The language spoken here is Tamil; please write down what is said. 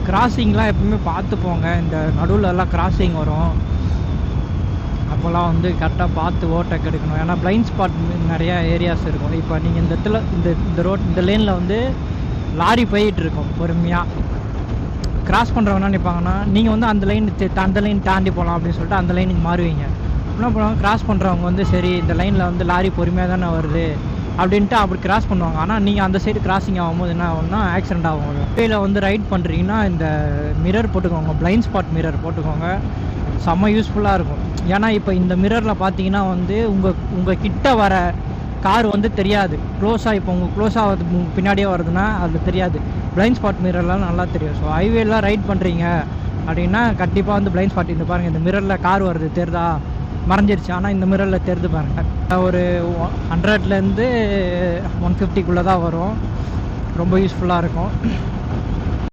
கிராசிங்லாம் எப்பவுமே பார்த்து போங்க. இந்த நடுவுலலாம் கிராசிங் வரும், அப்போல்லாம் வந்து கரெக்டாக பார்த்து ஓவர்டேக் எடுக்கணும். ஏன்னா பிளைண்ட் ஸ்பாட் நிறையா ஏரியாஸ் இருக்கும். இப்போ நீங்கள் இந்த இடத்துல இந்த ரோட் இந்த லேனில் வந்து லாரி போயிட்டு இருக்கும் பொறுமையாக. கிராஸ் பண்ணுறவங்க என்ன நினைப்பாங்கன்னா, நீங்கள் வந்து அந்த லைன் தாண்டி போகலாம் அப்படின்னு சொல்லிட்டு அந்த லைனுக்கு மாறுவீங்க. என்ன பண்ணுவாங்க, கிராஸ் பண்ணுறவங்க வந்து சரி இந்த லைனில் வந்து லாரி பொறுமையாக தானே வருது அப்படின்ட்டு அப்படி கிராஸ் பண்ணுவாங்க. ஆனால் நீங்கள் அந்த சைடு கிராசிங் ஆகும்போது என்ன ஆகும்னா ஆக்சிடென்ட் ஆகும். வேல வந்து ரைட் பண்ணுறீங்கன்னா இந்த மிரர் போட்டுக்கோங்க, பிளைண்ட் ஸ்பாட் மிரர் போட்டுக்கோங்க, செம்ம யூஸ்ஃபுல்லாக இருக்கும். ஏன்னா இப்போ இந்த மிரரில் பார்த்தீங்கன்னா வந்து உங்கள் கிட்ட வர கார் வந்து தெரியாது. இப்போ உங்கள் க்ளோஸாக பின்னாடியே வருதுன்னா அது தெரியாது. பிளைண்ட் ஸ்பாட் மிரர்லாம் நல்லா தெரியும். ஸோ ஹைவேலாம் ரைட் பண்ணுறீங்க அப்படின்னா கண்டிப்பாக வந்து பிளைண்ட் ஸ்பாட் இந்த பாருங்கள், இந்த மிரரில் கார் வருது தெரிதா, மறைஞ்சிருச்சு. ஆனால் இந்த மிரரில் தெரிது பாருங்கள். ஒரு 100லேருந்து 150க்குள்ளே தான் வரும். ரொம்ப யூஸ்ஃபுல்லாக இருக்கும்.